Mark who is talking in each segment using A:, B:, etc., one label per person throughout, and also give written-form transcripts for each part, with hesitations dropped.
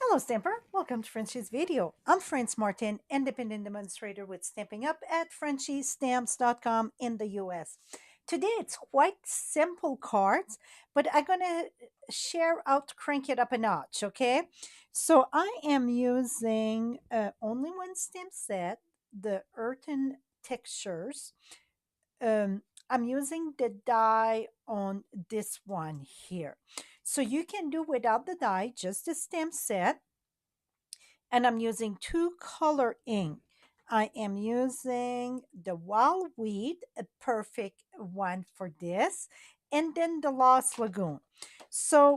A: Hello, Stamper. Welcome to Frenchie's video. I'm France Martin, independent demonstrator with Stamping Up at frenchiestamps.com in the US. Today it's quite simple cards, but I'm going to share how to crank it up a notch, okay? So I am using only one stamp set, the Earthen textures. I'm using the die on this one here. So you can do without the die, just the stamp set, and I'm using two color ink. I am using the Wild Wheat, a perfect one for this, and then the Lost Lagoon. So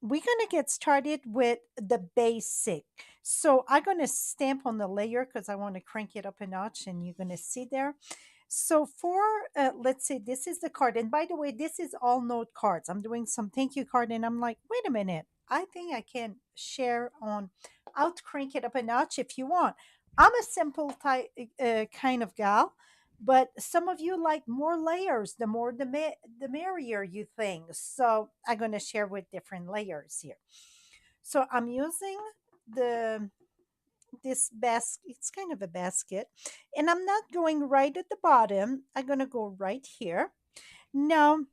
A: we're going to get started with the basic. So I'm going to stamp on the layer because I want to crank it up a notch, and you're going to see there. So for, let's say this is the card. And by the way, this is all note cards. I'm doing some thank you card, and I'm like, wait a minute. I think I can share on how to crank it up a notch if you want. I'm a simple type kind of gal, but some of you like more layers. The more the merrier, you think. So I'm going to share with different layers here. So I'm using the this basket. It's kind of a basket, and I'm not going right at the bottom. I'm going to go right here. Now,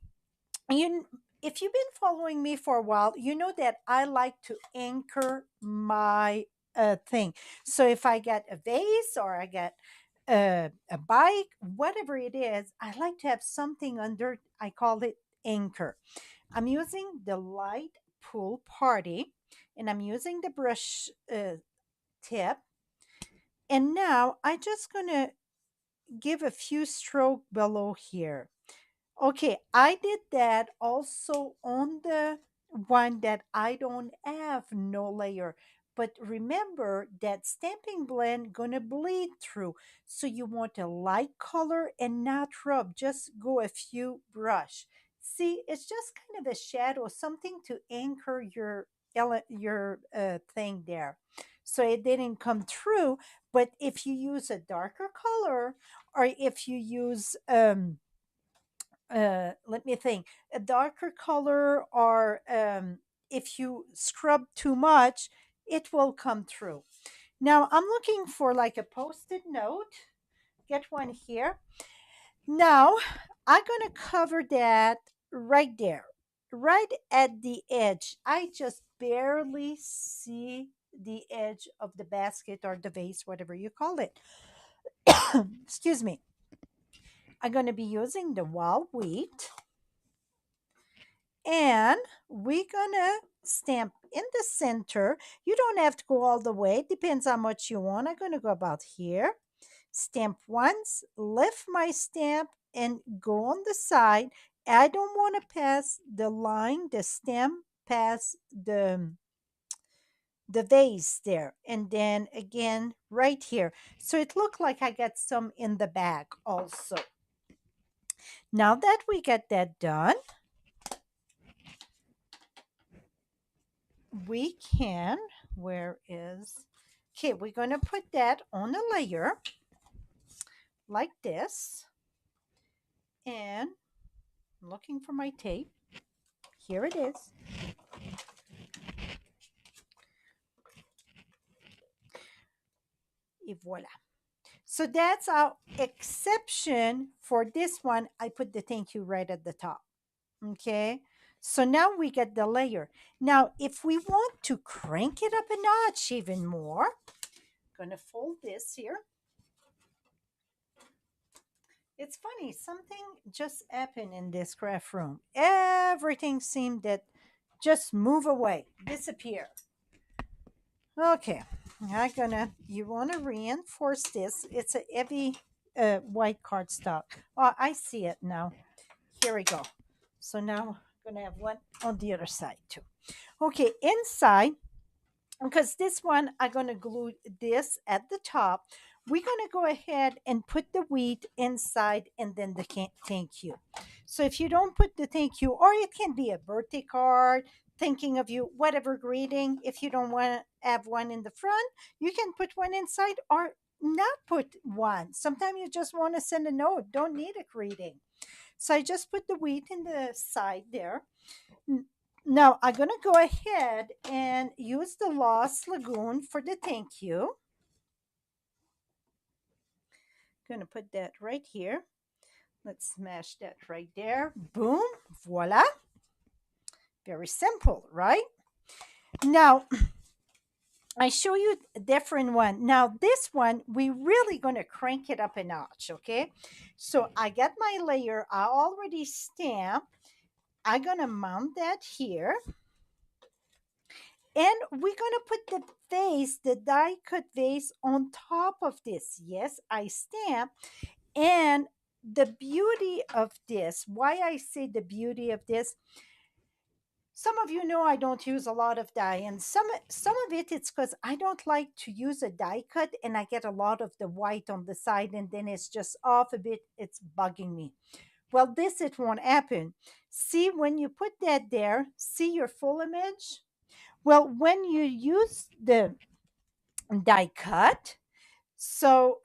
A: you if you've been following me for a while, you know that I like to anchor my thing. So if I get a vase or I get a bike, whatever it is, I like to have something under. I call it anchor. I'm using the light pool party, and I'm using the brush tip. And now I just gonna give a few stroke below here. Okay, I did that also on the one that I don't have no layer. But remember that stamping blend gonna bleed through. So you want a light color and not rub. Just go a few brush. See, it's just kind of a shadow, something to anchor your thing there. So it didn't come through. But if you use a darker color, or if you use let me think, a darker color, or if you scrub too much, it will come through. Now I'm looking for like a post-it note. Get one here. Now I'm going to cover that right there, right at the edge. I just barely see the edge of the basket or the vase, whatever you call it. Excuse me. I'm going to be using the wild wheat, and we're gonna stamp in the center. You don't have to go all the way, it depends how much you want. I'm gonna go about here, stamp once, lift my stamp, and go on the side. I don't want to pass the line, the stem past the vase there, and then again right here, so it looked like I got some in the back also. Now that we get that done, we can, where is, okay, we're going to put that on a layer like this. And I'm looking for my tape. Here it is. Et voila. So that's our exception for this one. I put the thank you right at the top. Okay. So now we get the layer. Now, if we want to crank it up a notch even more, I'm going to fold this here. It's funny, something just happened in this craft room. Everything seemed that just move away, disappear. Okay, you want to reinforce this. It's a heavy white cardstock. Oh, I see it now. Here we go. So now I'm going to have one on the other side too. Okay, inside, because this one I'm going to glue this at the top. We're going to go ahead and put the wheat inside, and then the thank you. So if you don't put the thank you, or it can be a birthday card thinking of you, whatever greeting, if you don't want to have one in the front, you can put one inside or not put one. Sometimes you just want to send a note, don't need a greeting. So I just put the wheat in the side there. Now I'm gonna go ahead and use the Lost Lagoon for the thank you. Gonna put that right here. Let's smash that right there. Boom, voila. Very simple, right? Now I show you a different one. Now this one, we really gonna crank it up a notch, okay? So I got my layer, I already stamped. I'm gonna mount that here. And we're gonna put the vase, the die cut vase on top of this. Yes, I stamp. And the beauty of this, why I say the beauty of this, some of you know I don't use a lot of dye, and some of it it's because I don't like to use a die cut and I get a lot of the white on the side and then it's just off a bit, it's bugging me. Well, this it won't happen. See, when you put that there, see your full image? Well, when you use the die cut, so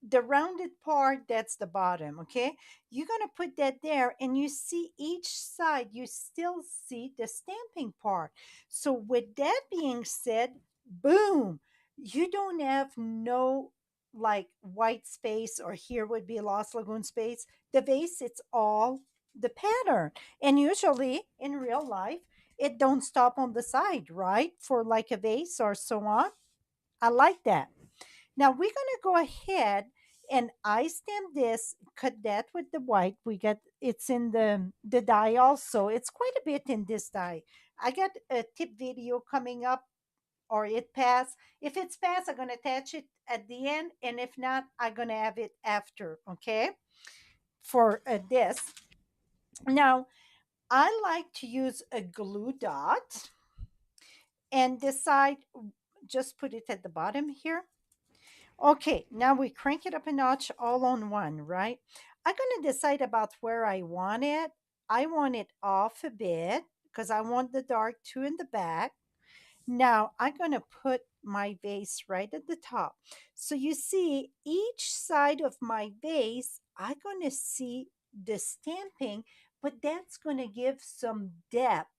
A: the rounded part, that's the bottom, okay? You're going to put that there and you see each side, you still see the stamping part. So with that being said, boom, you don't have no like white space or here would be Lost Lagoon space. The vase, it's all the pattern. And usually in real life, it don't stop on the side, right? For like a vase or so on. I like that. Now we're gonna go ahead and I stamp this, cut that with the white. We got it's in the die also. It's quite a bit in this die. I got a tip video coming up or it passed. If it's passed, I'm gonna attach it at the end, and if not, I'm gonna have it after. Okay, for this. Now I like to use a glue dot and decide. Just put it at the bottom here. Okay, now we crank it up a notch all on one, right? I'm going to decide about where I want it. I want it off a bit because I want the dark two in the back. Now I'm going to put my vase right at the top. So you see each side of my vase, I'm going to see the stamping, but that's going to give some depth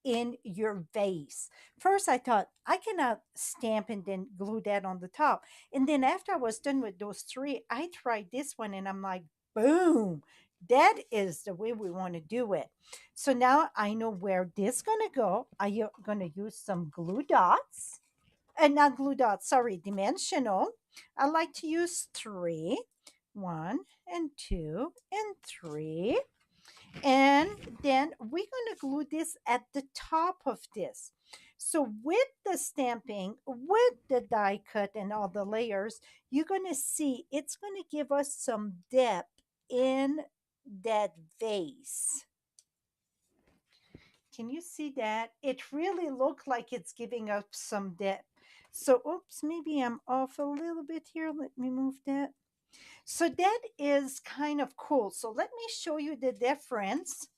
A: in your vase. First, I thought I cannot stamp and then glue that on the top. And then after I was done with those three, I tried this one and I'm like, boom, that is the way we want to do it. So now I know where this gonna go. I'm gonna use some glue dots. And not glue dots, sorry, dimensional. I like to use three. One and two and three. And then we're going to glue this at the top of this. So with the stamping, with the die cut and all the layers, you're going to see it's going to give us some depth in that vase. Can you see that? It really looks like it's giving us some depth. So, oops, maybe I'm off a little bit here. Let me move that. So that is kind of cool. So let me show you the difference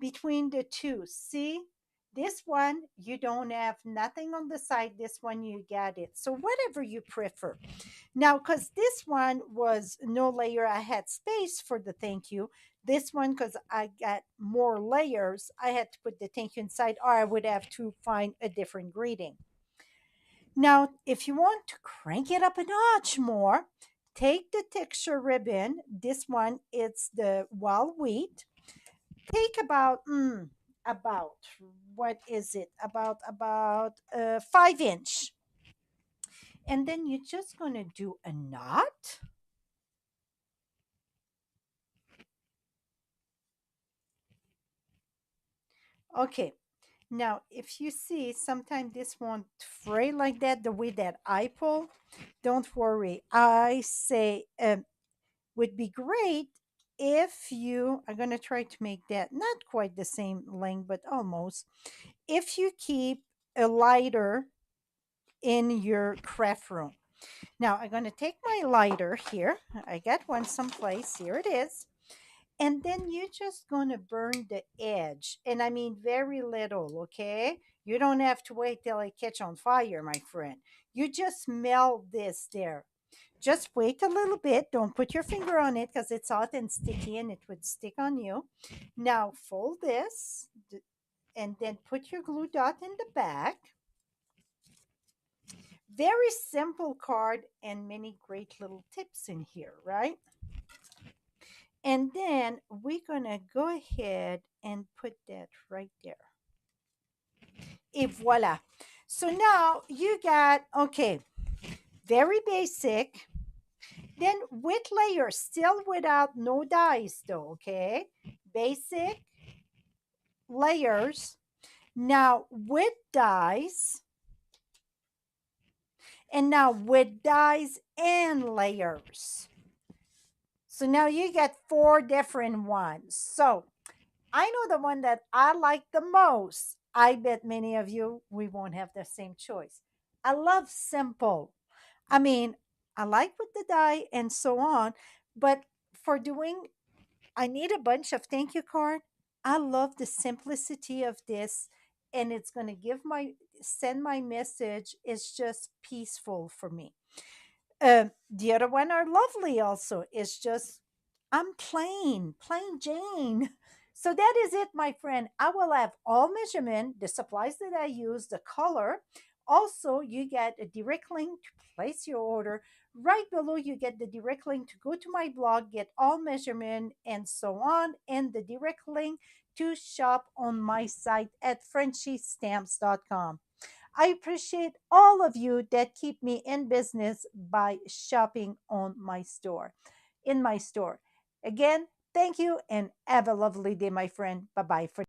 A: between the two. See, this one, you don't have nothing on the side. This one, you got it. So whatever you prefer. Now, because this one was no layer, I had space for the thank you. This one, because I got more layers, I had to put the thank you inside, or I would have to find a different greeting. Now, if you want to crank it up a notch more, take the texture ribbon. This one, it's the wild wheat. Take about what is it? About 5 inch, and then you're just gonna do a knot. Okay. Now, if you see, sometimes this won't fray like that the way that I pull. Don't worry. I say would be great if you are going to try to make that not quite the same length, but almost. If you keep a lighter in your craft room. Now, I'm going to take my lighter here. I got one someplace. Here it is. And then you're just going to burn the edge. And I mean, very little, okay? You don't have to wait till it catch on fire, my friend. You just melt this there. Just wait a little bit. Don't put your finger on it because it's hot and sticky and it would stick on you. Now, fold this. and then put your glue dot in the back. Very simple card and many great little tips in here, right? And then we're going to go ahead and put that right there. Et voila. So now you got, okay, very basic. Then with layers, still without no dies though, okay? Basic layers. Now with dies, and now with dies and layers. So now you get 4 different ones. So I know the one that I like the most. I bet many of you, we won't have the same choice. I love simple. I mean, I like with the die and so on, but for doing, I need a bunch of thank you card. I love the simplicity of this, and it's going to send my message. It's just peaceful for me. The other one are lovely also. It's just, I'm plain Jane. So that is it, my friend. I will have all measurement, the supplies that I use, the color. Also, you get a direct link to place your order. Right below, you get the direct link to go to my blog, get all measurement, and so on, and the direct link to shop on my site at frenchiestamps.com. I appreciate all of you that keep me in business by shopping on my store, in my store. Again, thank you and have a lovely day, my friend. Bye bye for